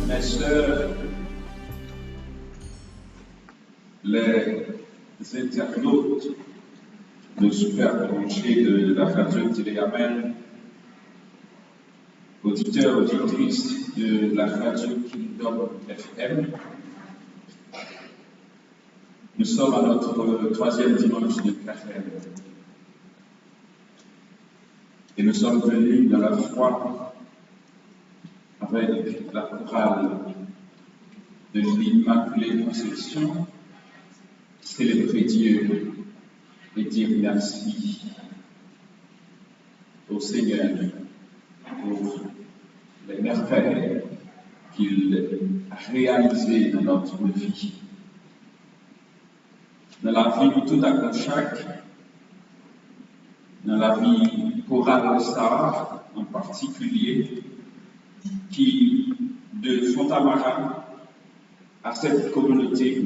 Mes sœurs, les internautes, nos super branchés de la radio Téléamen, auditeurs, auditrices de la radio Kingdom FM, nous sommes à notre troisième dimanche de carême. Et nous sommes venus dans la foi avec la chorale de l'Immaculée Conception, célébrer Dieu et dire merci au Seigneur pour les merveilles qu'il a réalisées dans notre vie. Dans la vie de tout à chaque, dans la vie chorale Star en particulier, qui, de Fontamara à cette communauté,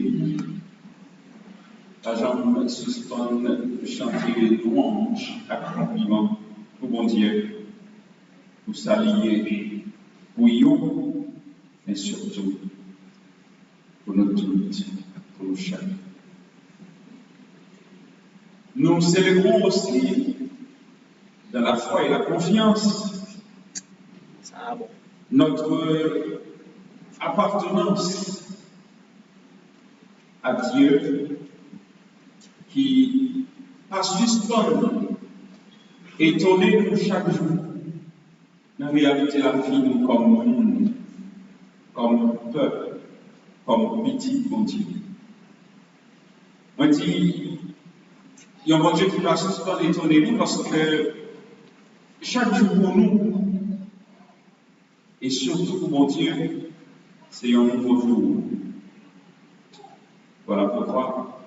la jambe suspend de chanter louange, accompliment pour mon Dieu, pour s'allier, pour nous, mais surtout pour nous toutes, pour nous chacun. Nous célébrons aussi, dans la foi et la confiance, notre appartenance à Dieu qui pas suspend étonner nous chaque jour. En réalité, la vie nous comme monde, comme peuple, comme petit mon Dieu. On dit, il y a un bon Dieu qui va suspendre étonner nous parce que chaque jour pour nous, et surtout pour mon Dieu, c'est un nouveau jour. Voilà pourquoi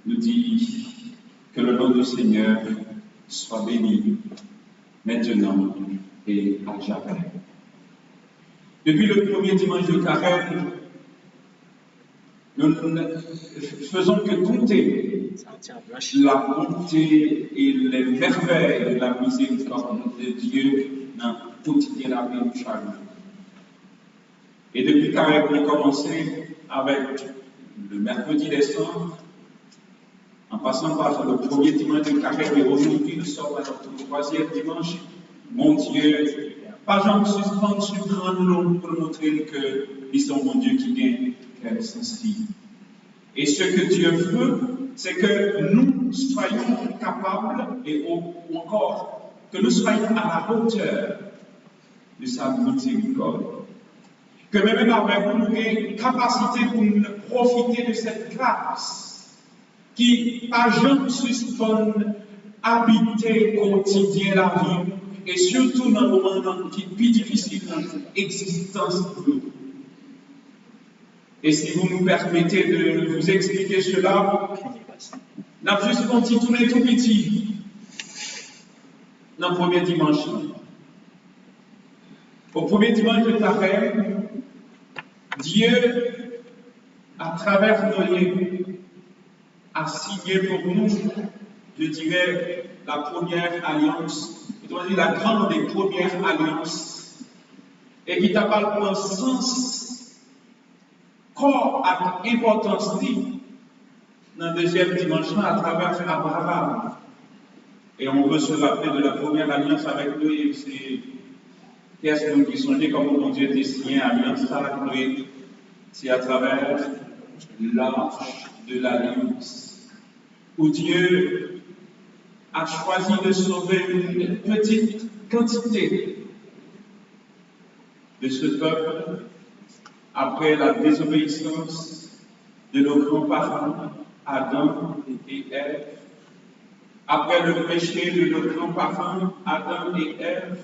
nous dit que le nom du Seigneur soit béni maintenant et à jamais. Depuis le premier dimanche de carême, nous ne faisons que compter la bonté et les merveilles de la miséricorde de Dieu dans le quotidien de la vie de chaque jour. Et depuis carême, on a commencé avec le mercredi décembre, en passant par le premier dimanche de carême, et aujourd'hui nous sommes à notre troisième dimanche. Mon Dieu, pas jamais suspendre sur grand nom pour montrer que nous sommes mon Dieu qui gagne quelle sensible. Et ce que Dieu veut, c'est que nous soyons capables, ou encore, que nous soyons à la hauteur de sa miséricorde. Que même avec nous, nous ayons une capacité pour nous profiter de cette grâce qui, par jamais suspend, habiter quotidien la vie, et surtout dans le moment qui est plus difficile dans l'existence de nous. Et si vous nous permettez de vous expliquer cela, nous avons juste continué tout petit dans le premier dimanche. Au premier dimanche de carême, Dieu, à travers Noé, a signé pour nous, je dirais, la première alliance, c'est-à-dire la grande des premières alliances, et qui t'a parlé dans le sens, corps à importance dans le deuxième dimanche à travers Abraham. Et on veut se rappeler de la première alliance avec Noé, c'est qu'est-ce qui songeait comme mon Dieu était signé alliance avec Noé, c'est à travers l'arche de l'alliance, où Dieu a choisi de sauver une petite quantité de ce peuple après la désobéissance de nos grands-parents, Adam et Ève, après le péché de nos grands-parents, Adam et Ève,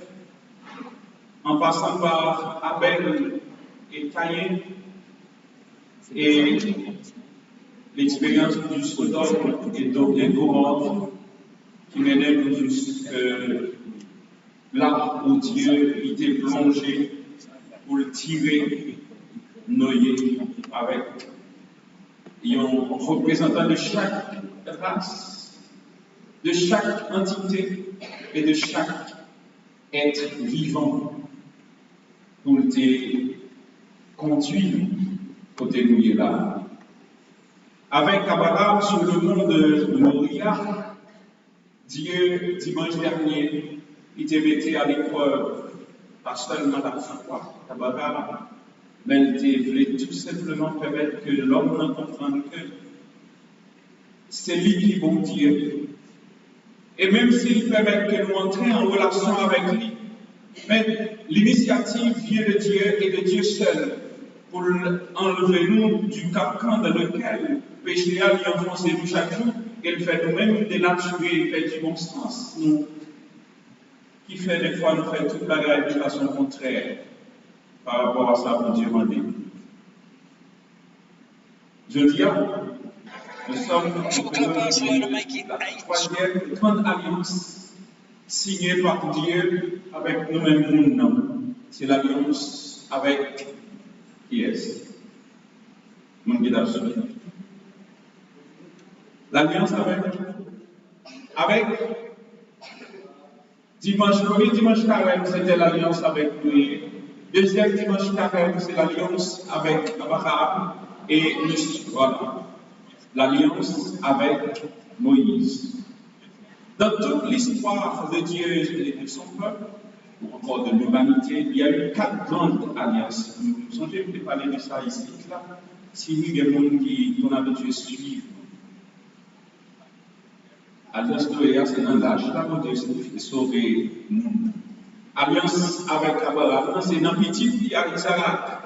en passant par Abel et Caïn, et l'expérience du Sodome et Gomorrhe qui menait nous jusque là où Dieu était plongé pour le tirer, noyer avec un représentant de chaque race, de chaque entité et de chaque être vivant pour te conduire côté nous là. Avec Abraham sur le mont de Moria, Dieu, dimanche dernier, il te mettait à l'épreuve, pas seulement la foi d'Abraham, mais il voulait tout simplement permettre que l'homme ne comprenne que c'est lui qui est bon Dieu. Et même s'il permet que nous entrions en relation avec lui, mais l'initiative vient de Dieu et de Dieu seul pour enlever nous du carcan dans lequel le péché a enfoncé nous chaque jour et le fait nous-mêmes dénaturer et faire du bon sens. Nous, qui fait des fois nous faire toute la grève de façon contraire par rapport à ça pour Dieu demandé. Je dis, nous sommes en présence de la troisième grande alliance signée par Dieu avec nous-mêmes. C'est l'alliance avec qui est-ce? Mon guidage. L'alliance avec dimanche, premier dimanche carême, c'était l'alliance avec lui. Deuxième dimanche carême, c'est l'alliance avec Abraham et voilà. L'alliance avec Moïse. Dans toute l'histoire de Dieu et de son peuple, ou encore de l'humanité, il y a eu 4 grandes alliances. Nous sommes de parler de ça ici, là. Si nous, des gens qui ont l'habitude de suivre, alliance de Léa, c'est dans l'âge, là, où Dieu s'est sauvé le monde. Alliance avec Abraham, c'est dans petit Isaac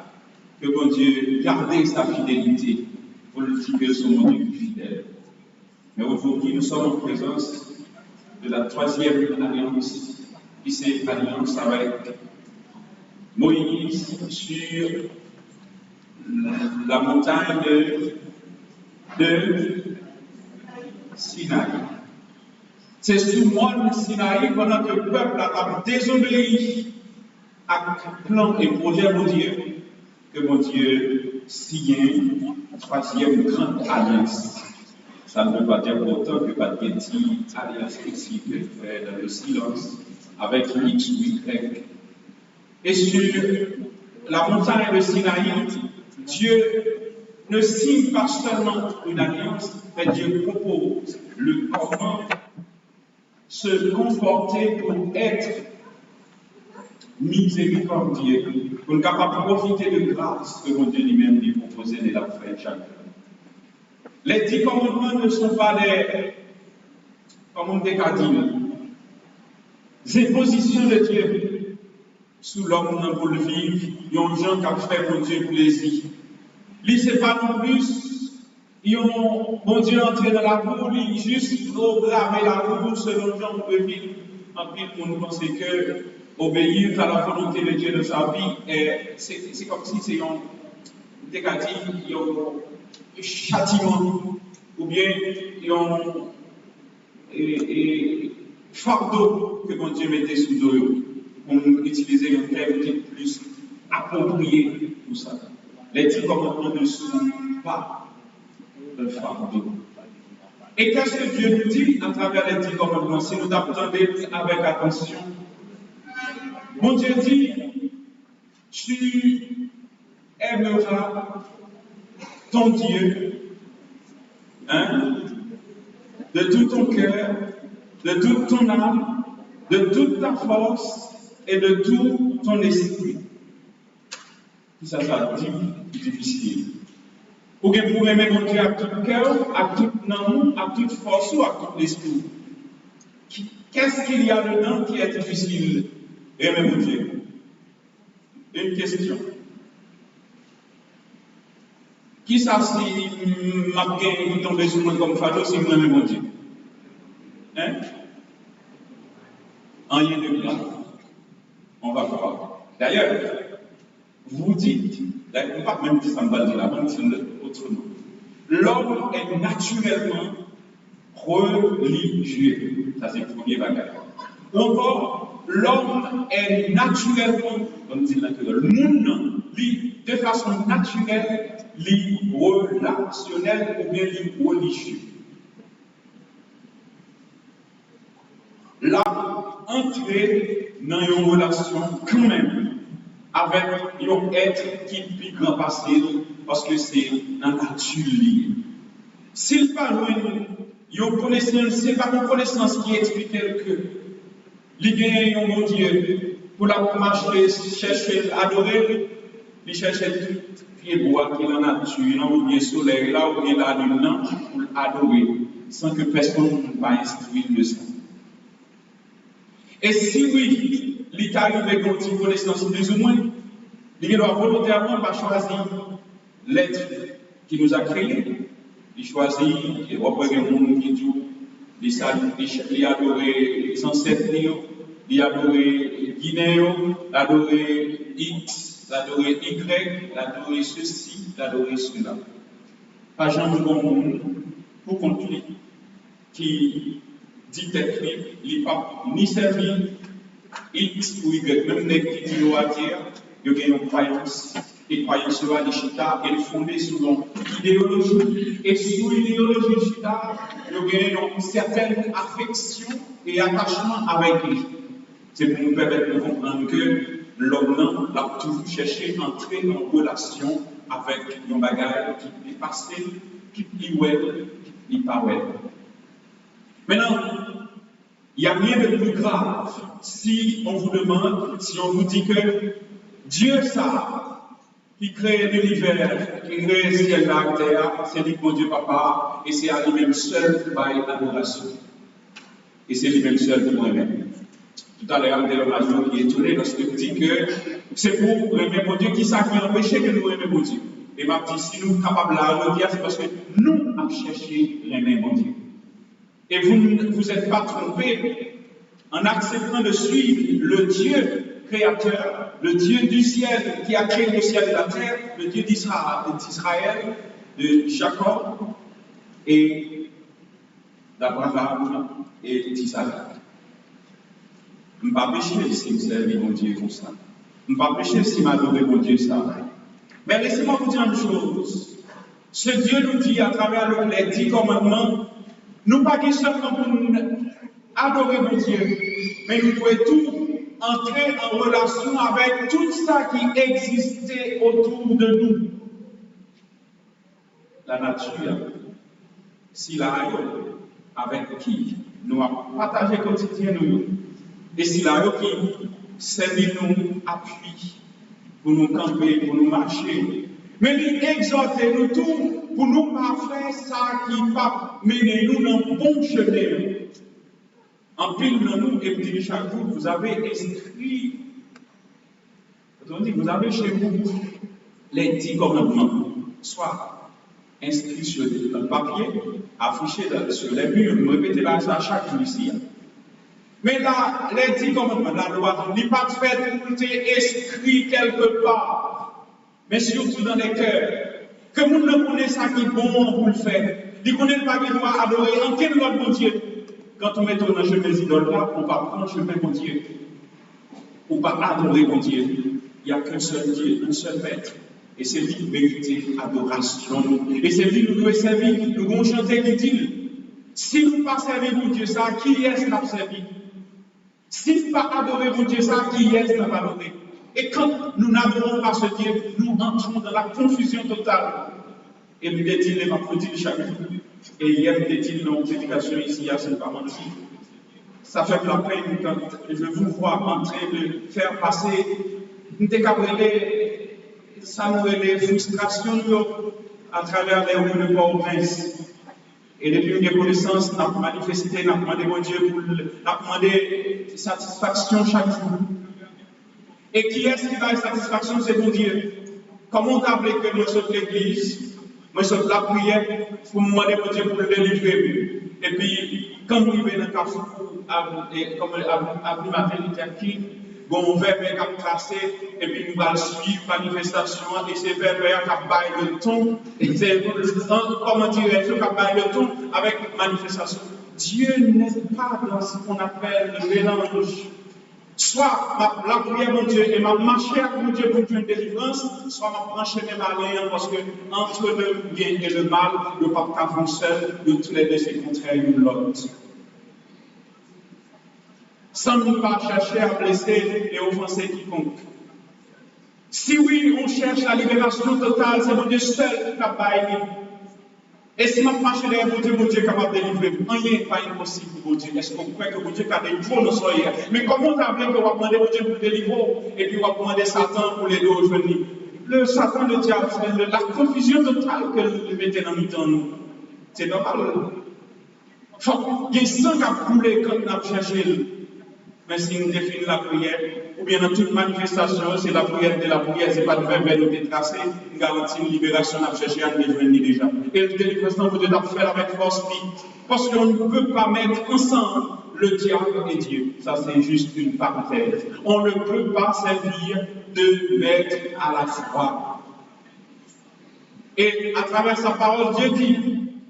que bon Dieu gardait sa fidélité pour le dire que son Dieu fidèle. Mais aujourd'hui, nous sommes en présence de la troisième alliance, qui c'est l'alliance avec Moïse sur la montagne de Sinaï. C'est sous le Sinaï, pendant que le peuple a désobéi à plan et projet de Dieu, que mon Dieu signe la troisième grande alliance. Ça ne veut pas dire pourtant que pas de petite alliance possible fait dans le silence avec X ou Y. Et sur la montagne de Sinaï, Dieu ne signe pas seulement une alliance, mais Dieu propose le comment se comporter pour être miséricordieux, pour être capable de profiter de grâce que mon Dieu lui-même lui proposait de la faire chaque jour. Les 10 commandements ne sont pas des, comme on dit, des impositions de Dieu sous l'homme pour le vivre, il y a des gens qui fait mon Dieu plaisir. Lui, ce n'est pas non plus, ils ont, mon Dieu, entré dans la cour, il juste programmé la cour selon Jean de ville. En pile, pour nous penser que obéir à la volonté de Dieu de sa vie, c'est comme si c'est un châtiment, ou bien un fardeau que mon Dieu mettait sous dos, pour utiliser un terme qui est plus approprié pour ça. Les 10 commandements ne sont pas un fardeau. Et qu'est-ce que Dieu nous dit à travers les 10 commandements, si nous attendons avec attention? Mon Dieu dit, tu aimeras ton Dieu, de tout ton cœur, de toute ton âme, de toute ta force et de tout ton esprit. Ça dit difficile. Ou bien pour aimer mon Dieu à tout cœur, à tout âme, à toute force ou à tout l'esprit. Qu'est-ce qu'il y a dedans qui est difficile? Aimer mon Dieu. Une question. Qui ça si m'a tomber sur moi comme fardeau si vous aimez mon Dieu? Hein? Rien de grave. On va voir. D'ailleurs, vous dites, on pas même dire ça me va dire là, on dit autrement. L'homme est naturellement religieux. Ça, c'est le premier bagage. Ou encore, l'homme est naturellement, comme dit le monde, de façon naturelle, relationnel ou bien religieux. Là, entrer dans une relation quand même avec un être qui est plus grand passé parce que c'est un nature liée. S'il parle une connaissance, c'est pas une connaissance qui explique que il gagne un bon Dieu pour la marcher, chercher, adorer, il cherche tout pied bois qui est dans la nature, ou bien soleil, là où il y a la lune, pour l'adorer, sans que personne ne va instruire de ça. Et si oui, il arrive avec une connaissance plus ou moins, il doit volontairement pas choisir l'être qui nous a créés. Il choisit, et après le monde qui dit, il adore les ancêtres, il adore Guinée, il adore X, il adore Y, il adore ceci, il adore cela. Pas jamais bon monde pour conclure qui dit être il n'est pas ni servi X ou Y, même les qui disent à dire, il y a une croyance. Et croyance sur la Chita, elle est fondée sur une idéologie. Et sous l'idéologie de Chita, il y a une certaine affection et attachement avec lui. C'est pour nous permettre de comprendre que l'homme a toujours cherché à entrer en relation avec un bagage qui est passé, qui est well, qui n'est pas well. Maintenant, il n'y a rien de plus grave si on vous demande, si on vous dit que Dieu ça, qui crée l'univers, qui crée le ciel et la terre, c'est lui mon Dieu Papa, et c'est à lui-même seul par l'adoration. Et c'est lui-même seul pour moi-même. Tout à l'heure, l'homme qui est étonné lorsqu'il dit que c'est pour le même Dieu qui ça qui empêche que nous aimions mon Dieu. Et m'a dit, si nous sommes capables de le dire, c'est parce que nous avons cherché le même Dieu. Et vous ne vous êtes pas trompés en acceptant de suivre le Dieu créateur, le Dieu du ciel qui a créé le ciel et la terre, le Dieu d'Israël, de Jacob et d'Abraham et d'Isaac. Je ne vais pas pécher si vous servez mon Dieu comme ça. Je ne vais pas pécher si vous adorez mon Dieu ça. Mais laissez-moi vous dire une chose. Ce Dieu nous dit à travers les 10 commandements, nous pas seulement pour adorer mon Dieu, mais nous devons tout entrer en relation avec tout ça qui existait autour de nous. La nature, si la avec qui nous avons partagé quotidiennement, et si la qui servi nous appui pour nous camper, pour nous marcher, mais il exhorte nous tous pour nous pas faire ça qui va mener nous dans le bon chemin. En pile de nous, et vous dites chaque jour, vous avez inscrit, vous avez chez vous les 10 commandements, soit inscrits sur un papier, affichés sur les murs, vous répétez là à chaque jour ici. Mais là, les 10 commandements, la loi, n'est pas fait pour être inscrit quelque part, mais surtout dans les cœurs. Que vous ne connaissez ça qui est bon pour le faire. Vous ne connaissez pas qu'il doit adorer en quel autre bon Dieu. Quand on met dans le chemin des idoles là, on va prendre le chemin mon Dieu. On va adorer mon Dieu. Il n'y a qu'un seul Dieu, un seul maître. Et c'est lui qui mérite adoration. Et c'est lui qui nous doit servir. Nous devons chanter qui dit, si nous ne pas servir mon Dieu ça, qui est-ce qui l'a servi? Si nous ne pas adorer mon Dieu ça, qui est-ce qui l'a adoré? Et quand nous n'adorons pas ce Dieu, nous entrons dans la confusion totale. Et nous dit-il, les m'applaudit chaque jour. Et hier, nous dit-il, dans l'éducation ici, à ce moment ci ça fait la peine quand je vous vois en train de faire passer ça nous les frustrations à travers les rues de Port-au-Prince. Et depuis une reconnaissance, nous avons manifesté, nous avons demandé mon Dieu, nous avons demandé satisfaction chaque jour. Et qui est-ce qui va être satisfaction? C'est mon Dieu. Comment on a appelé que nous sommes l'église? Moi, je la prière pour me demander pour Dieu pour le délivrer. Et puis, quand vous arrivez dans le café, comme après matin, il était qui, bon, verbe qui a tracé, et puis nous allons suivre la manifestation, et c'est verbe qui a baillé le ton, et c'est, comment dirais-je, qui a baillé le ton avec manifestation. Dieu n'est pas dans ce qu'on appelle le mélange. Soit la prière, mon Dieu, et ma marcher avec mon Dieu pour une délivrance, soit ma brancher mes malins, parce que entre le bien et le mal, le pape qu'avant seul, de tous les deux, c'est contraire l'une l'autre. Sans nous pas chercher à blesser et offenser quiconque. Si oui, on cherche la libération totale, c'est mon Dieu seul qui a baillé. Et si ma marche derrière mon Dieu est capable de délivrer, rien n'est pas impossible pour Dieu. Est-ce qu'on croit que mon Dieu a des jours de soleil? Mais comment on a appelé qu'on va demander mon Dieu pour délivrer, et puis on va demander Satan pour les deux aujourd'hui? Le Satan, le diable, la confusion totale que le mettait dans nous. C'est normal. Il y a 100 qui a coulé quand on a cherché. Mais si nous définissons la prière, ou bien dans toute manifestation, c'est la prière de la prière, ce n'est pas de verbe nous détracer, nous garantit une libération, nous chercher à nous déjà. Et le délivrance, vous devez faire avec force, parce qu'on ne peut pas mettre ensemble le diable et Dieu. Ça, c'est juste une parenthèse. On ne peut pas servir de maître à la fois. Et à travers sa parole, Dieu dit,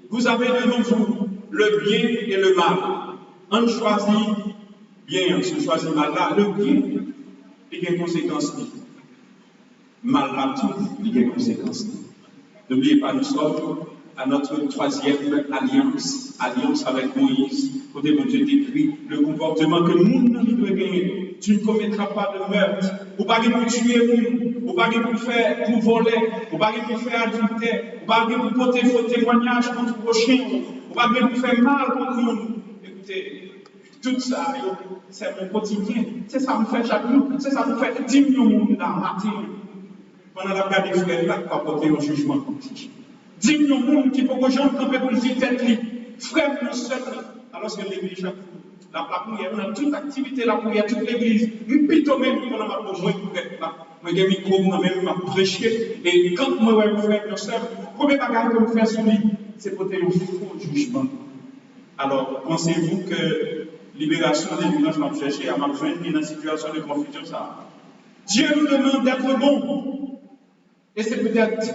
vous avez devant vous le bien et le mal. On choisit bien, on se choisit mal là, le bien, il y a des conséquences. Mal là, tout, il y a des conséquences. N'oubliez pas, nous sommes à notre 3e alliance, alliance avec Moïse, côté de Dieu décrit le comportement que nous devons gagner. Tu ne commettras pas de meurtre, ou pas pour tuer, ou pas pour faire, pour voler, ou pas pour faire adultère, ou pas pour porter faux témoignages contre vos chiens, ou pas pour faire mal contre nous. Écoutez, tout ça, c'est mon quotidien. C'est ça que nous fait chaque jour. C'est ça que nous fait 10 millions de monde dans le matin. Pendant la garde des frères, là, qui va porter un jugement comme ça. 10 millions de monde qui peuvent rejoindre camper pour le dire tête libre. Frère, nous sommes alors que l'église chaque jour. La prière, on a toute activité, la prière, toute l'église. Nous pitons même pendant ma pauvre, moi, j'ai un micro, moi-même, je prêché. Et quand moi, je fais nous sommes, le premier bagage que je fais sur lui, c'est porter un faux jugement. Alors, pensez-vous que libération des violences m'a cherché à ma fin dans une situation de confusion ça. Dieu nous demande d'être bon. Et c'est peut-être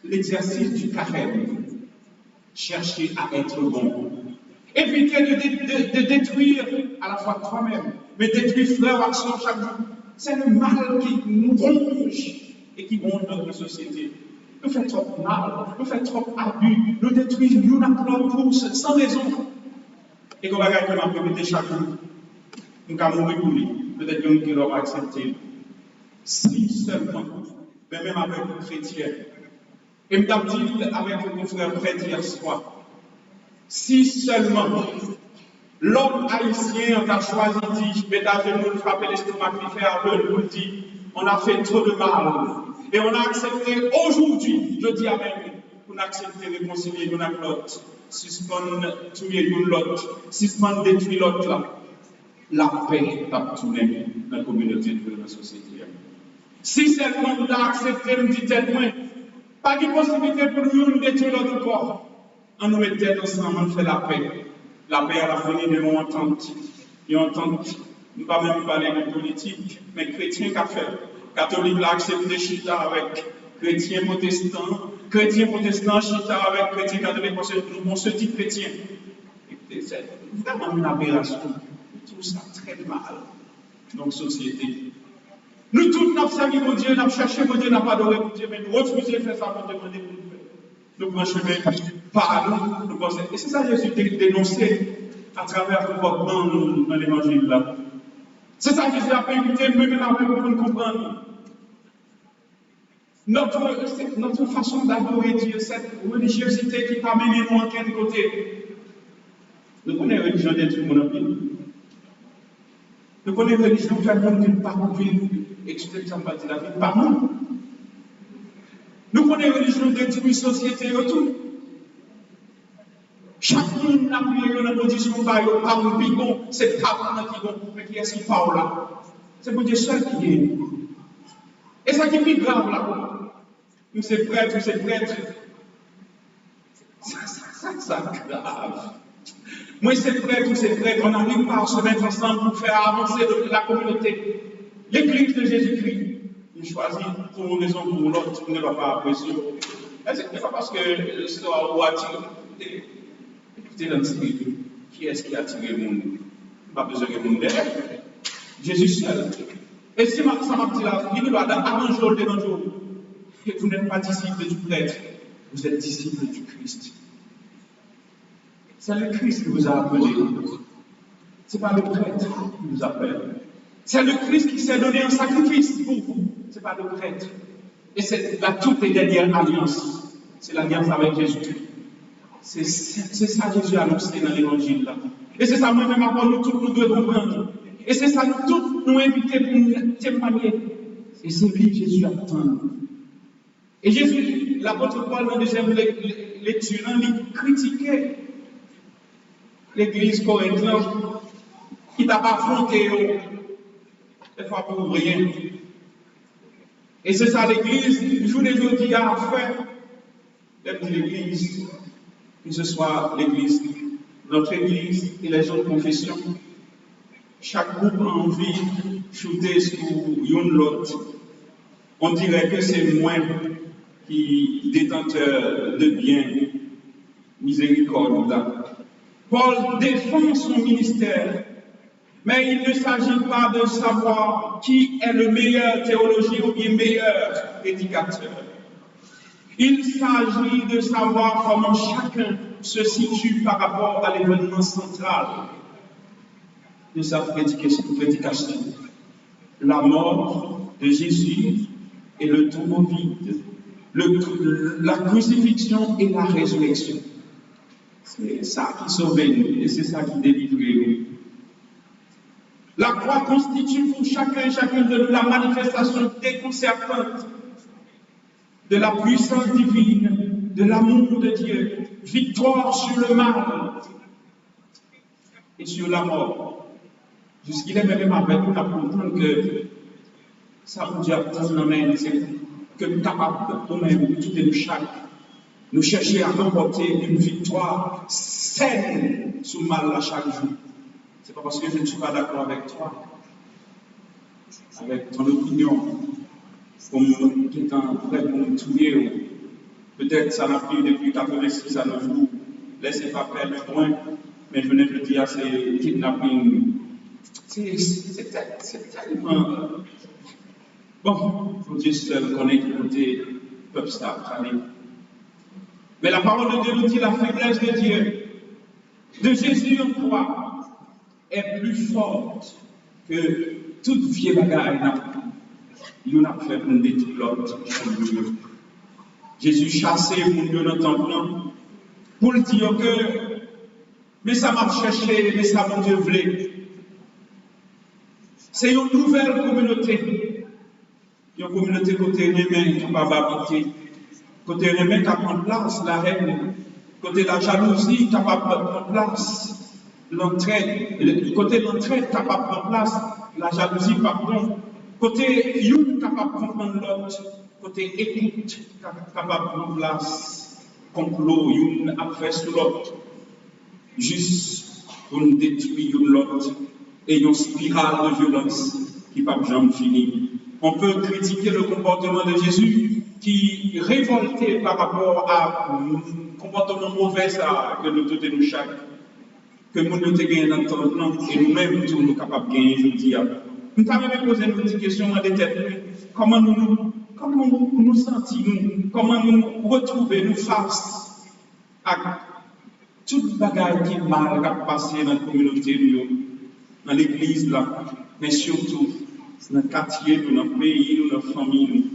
l'exercice du carême. Chercher à être bon. Éviter de détruire à la fois toi-même, mais détruire frère ou action chaque jour. C'est le mal qui nous ronge et qui ronge notre société. Nous fait trop mal, nous fait trop abus, nous détruisons nous l'autre sans raison. Et qu'on va regarder comment répéter chaque jour. Nous allons mourir pour lui. Peut-être que nous allons accepter. Si seulement, même avec les chrétiens, et nous avons dit avec nos frères prêtres hier soir, si seulement l'homme haïtien a choisi de dire, mesdames, nous frapper l'estomac, qui fait un peu, nous dit, on a fait trop de mal. Et on a accepté aujourd'hui, je dis avec nous, on a accepté de réconcilier nous avec l'autre. Suspendre tuer l'autre, suspendre détruire l'autre là. La paix va tourner dans la communauté, dans la société. Si seulement nous avons accepté, nous dit tellement, pas de possibilité pour nous de détruire l'autre corps. On nous met tête ensemble, on fait la paix. La paix à la fin de nos ententes. Et entente, nous ne pouvons même parler de politique, mais chrétien qu'a fait. Catholique l'a accepté chita avec chrétien protestant chita avec chrétien catholique, parce que nous se dit chrétien. C'est vraiment une aberration. Tout ça très mal dans la société. Nous tous, nous avons servi mon Dieu, nous avons cherché mon Dieu, nous n'avons pas adoré mon Dieu, mais nous refusons de faire ça pour demander pour nous. Nous prenons chemin par nous pensons. Et c'est ça que Jésus a dénoncé à travers le comportement dans l'évangile là. C'est ça que Jésus a invité, même après pour nous comprendre. Notre façon d'adorer Dieu, cette religiosité qui t'a mené nous en quel côté. Nous connaissons la religion de tout le monde. Nous connaissons la religion qui fait le monde par contre, explication de la vie par nous. Nous connaissons la religion de détruire la société et tout. Chaque monde a pris une position par un pigon, c'est pas qui bon, mais qui est-ce qui parle là? C'est pour Dieu seul qui est. Et ça qui est plus grave là. Nous c'est prêtre, c'est prêtre. Ça grave. Moi c'est prêtre, on n'arrive pas à se mettre ensemble pour faire avancer la communauté. L'église de Jésus-Christ, il choisit pour une raison ou pour l'autre, il ne va pas apprécier. C'est pas parce que l'histoire ou attire. Écoutez dans le style, qui est-ce qui a attiré le monde? Pas besoin de monde derrière. Jésus seul. Et si ça m'a dit là, il doit avant jour, devant jour. Et vous n'êtes pas disciple du prêtre, vous êtes disciple du Christ. C'est le Christ qui vous a appelé. Ce n'est pas le prêtre qui vous appelle. C'est le Christ qui s'est donné un sacrifice pour vous. Ce n'est pas le prêtre. Et c'est la toute dernière alliance. C'est l'alliance avec Jésus. C'est ça que Jésus a annoncé dans l'évangile là. Et c'est ça moi-même avant nous tous nous devons comprendre. Et c'est ça nous tous nous inviter pour nous témoigner. Et c'est lui Jésus attend. Et Jésus, l'apôtre Paul dans la deuxième lecture, il critiquait l'église corinthienne qui t'a pas affronté des fois pour rien. Et c'est ça l'église, le jour des jours qui a fait, l'église, que ce soit l'église, notre église et les autres confessions, chaque groupe a envie de shooter sur une l'autre. On dirait que c'est moi qui détenteur de biens, miséricorde. Paul défend son ministère, mais il ne s'agit pas de savoir qui est le meilleur théologien ou bien meilleur prédicateur. Il s'agit de savoir comment chacun se situe par rapport à l'événement central de sa prédication. La mort de Jésus et le tombeau vide, la crucifixion et la résurrection. C'est ça qui sauve nous et c'est ça qui délivre nous. La croix constitue pour chacun et chacune de nous la manifestation déconcertante de la puissance divine, de l'amour de Dieu, victoire sur le mal et sur la mort. Jusqu'il est même avec nous à comprendre que ça vous dit à c'est que nous sommes capables de nous-mêmes, tout et nous chaque, nous chercher à remporter une victoire saine sur le mal à chaque jour. Ce n'est pas parce que je ne suis pas d'accord avec toi, avec ton opinion, comme étant prêt pour me tuer. Peut-être ça n'a pris depuis 86 à nos jours. Laissez pas faire le point, mais je venais de le dire, c'est kidnapping. C'est tellement. Bon, Dieu seul connaît le côté peuple ça. Mais la parole de Dieu nous dit la faiblesse de Dieu, de Jésus en croix, est plus forte que toute vieille bagarre. Il n'a fait pour détruire l'autre. Jésus chassé pour nous dans le temple pour le dire que, mais ça m'a cherché, mais ça mon Dieu voulait. C'est une nouvelle communauté. Une communauté côté humain qui va habiter. Côté humain qui prend place, la haine. Côté la jalousie qui va prendre place, l'entraide. Côté l'entraide qui va prendre place, la jalousie, pardon. Côté une capable de comprendre l'autre, côté écoute capable de prendre place, complot, une a fait sur l'autre, juste pour nous détruire l'autre, et une spirale de violence qui ne peut jamais finir. On peut critiquer le comportement de Jésus qui révolté par rapport à un comportement mauvais que nous tous et nous chaque, que nous nous gagnons dans notre temps et nous-mêmes tous nous capables de gagner aujourd'hui. Nous avons même posé une petite question dans les têtes. Comment nous sentons, comment nous retrouver, nous face à toute bagaille qui est mal passé dans la communauté, dans l'église, là, mais surtout dans le quartier, dans le pays, dans notre famille.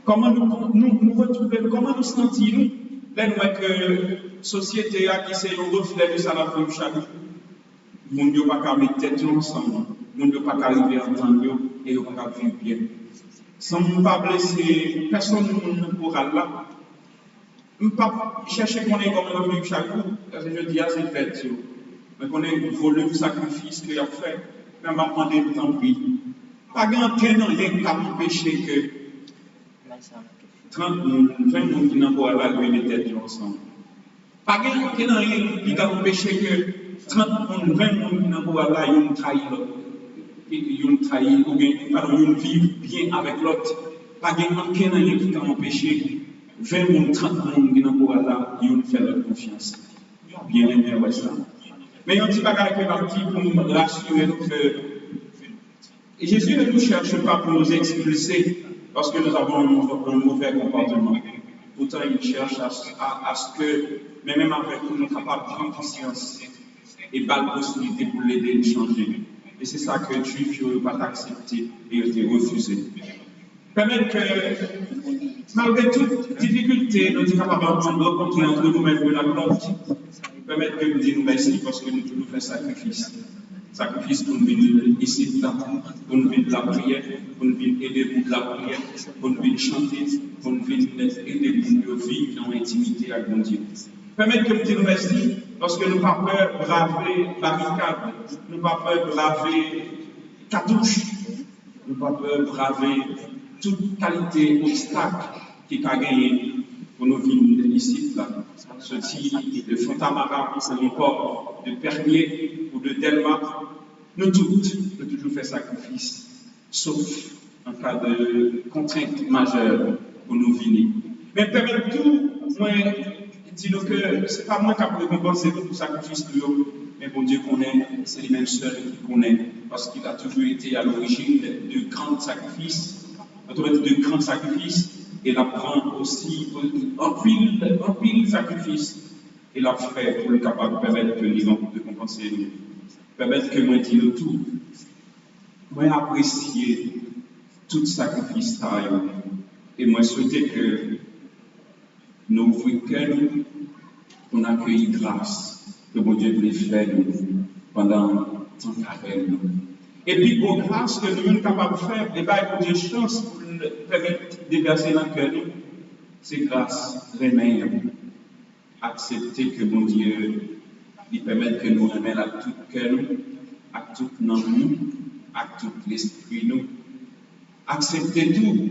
Comment nous retrouver, comment nous sentir, là, nous voyons que la société qui c'est un reflet de ça dans le chaque jour. Nous ne pouvons pas mettre tête ensemble. Nous ne pouvons pas arriver à entendre et nous ne pouvons pas vivre bien. Sans ne pas blesser personne ne pourra là. Ne pas chercher qu'on est comme on vit chaque jour. Parce que je dis, c'est fait. Mais qu'on ait volé le sacrifice qu'il a fait. Mais on va prendre le temps, oui. Pas grand-chose, rien qu'à empêcher que 30 monde, 20 monde qui n'ont pas évalué les têtes ensemble. Pas qu'il y ait rien qui t'a empêché que 30 monde, 20 monde qui n'ont pas évalué, ils ont trahi l'autre. Ils ont trahi, ou bien ils vivent bien avec l'autre. Pas qu'il y ait rien qui t'a empêché 20 monde, 30 monde qui n'ont pas évalué, ils ont fait leur confiance. Bien aimé, ouais, ça. Mais il y a un petit bagage qui est parti pour nous rassurer que Jésus ne nous cherche pas pour nous expulser parce que nous avons un mauvais comportement. Pourtant, il cherche à ce que, mais même avec nous, nous sommes capables de prendre conscience et pas la possibilité pour l'aider à changer. Et c'est ça que Juif n'a pas accepté et a été refusé. Permettre que, malgré toute difficulté, nous sommes capables de rencontrer entre nous-mêmes de la gloire. Permettre que nous disions merci parce que nous devons faire sacrifice. Sacrifice pour nous venir ici, là, pour nous venir de la prière, pour nous venir aider pour de la prière, pour nous venir chanter, pour nous venir aider pour nous vivre dans l'intimité avec mon Dieu. Permettre que nous disions merci parce que nous n'avons pas peur de braver barricades, nous n'avons pas peur de braver cartouches, nous n'avons pas peur de braver toute qualité obstacle qui a gagné pour nous venir ici, là. Ce type de Fontamara, ou encore de Pernier ou de Delma, nous toutes, nous toujours fait sacrifice, sauf en cas de contrainte majeure pour nous venir. Mais permettre tout, moi, dis-nous que ce n'est pas moi qui ai récompensé tout sacrifice, mais bon Dieu connaît, c'est lui-même seul qui connaît, parce qu'il a toujours été à l'origine de grands sacrifices, de grands sacrifices. Et la prend aussi en pile sacrifice et la fait pour le capable de permettre que nous de compenser nous. Permettre que moi dis tout. Moi apprécier tout sacrifice et moi souhaiter que nous ouvrions cœur pour accueillir grâce que mon Dieu voulait faire nous pendant tant qu'avec nous. Et puis, pour grâce que nous sommes capables de faire, et bien, pour Dieu chance pour nous permettre de déverser dans le cœur, c'est grâce, remède, accepter que mon Dieu lui permette que nous remettions à tout cœur, à tout nous, à tout l'esprit nous. Accepter tout.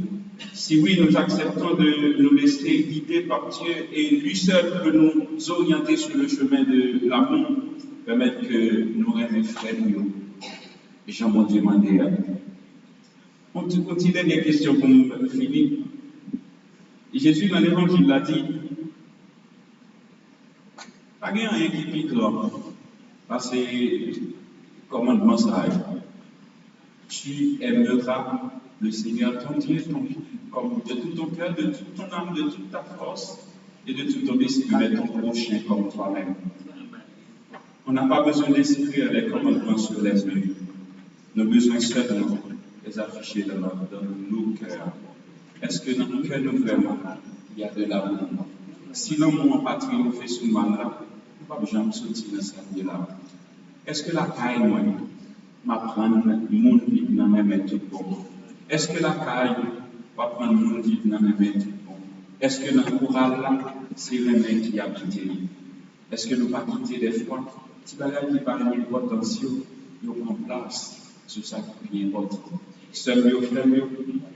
Si oui, nous acceptons de nous laisser guider par Dieu et lui seul peut nous orienter sur le chemin de l'amour, permettre que nous remettions frères nous. Et j'en ai demandé. On continue des questions pour nous finir. Et Jésus, dans l'évangile, l'a dit pas rien qui pique là. Parce que, commandement ça, tu aimeras le Seigneur ton Dieu, comme de tout ton cœur, de toute ton âme, de toute ta force et de tout ton esprit, mais ton prochain comme toi-même. On n'a pas besoin d'inscrire les commandements sur les murs. Nous avons besoin seulement de les afficher dans nos cœurs. Est-ce que dans nos cœurs, nous vraiment, il y a de l'amour? Si l'amour en patrie nous fait sous mal là, nous pas besoin de sortir de ce là. Est-ce que la caille, moi, m'apprend mon vie dans mes mains tout bon? Est-ce que la caille va prendre mon vie dans mes mains tout bon? Est-ce que dans le chorale là, c'est les mains qui a quitté? Est-ce que nous pas quitter des fois? Si bagage qui parle d'importance, nous prend place. C'est ça qui est important. Seul mieux, frère mieux,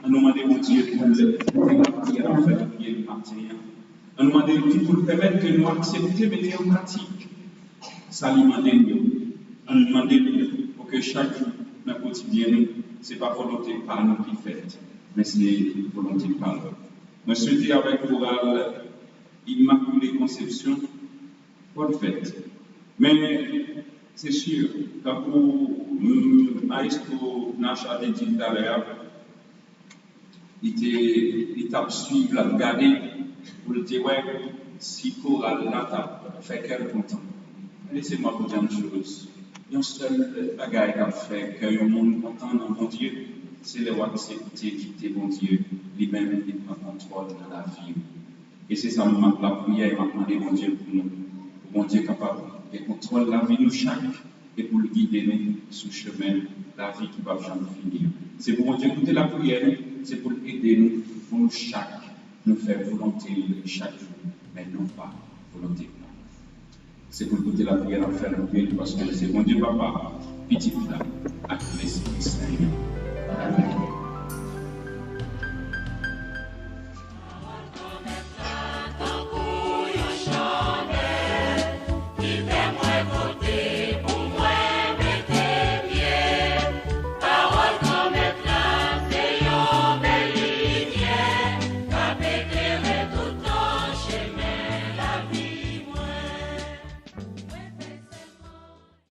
on nous demande au Dieu pour la prière en fait, prier le matin. On nous demande pour permettre que nous acceptions mettre en pratique. Ça lui demande mieux. On nous demande pour que chaque jour, dans le quotidien, ce n'est pas volonté par nous qui fait, mais c'est volonté par nous. Je souhaite avec l'oral Immaculée Conception, bonne fête. Mais c'est sûr, quand pour Maestro Nacha a dit tout à l'heure, il t'a suivi, la regarder, pour le dire, ouais, si Coral là, t'as fait quel content. Laissez-moi vous dire une chose. Il y a un seul bagage qu'a fait que le monde content dans mon Dieu, c'est le accepter, quitter mon Dieu, lui-même, il prend contrôle de la vie. Et c'est ça, la prière, m'a demandé mon Dieu pour nous, pour mon Dieu capable de contrôler la vie, nous chaque, et pour le guider nous sur le chemin, la vie qui va jamais finir. C'est pour mon Dieu écouter la prière, c'est pour aider nous, pour nous chaque, nous faire volonté chaque jour, mais non pas volonté. C'est pour écouter la prière en faire le parce que c'est mon Dieu Papa, petit là, à tous les Saint. Amen.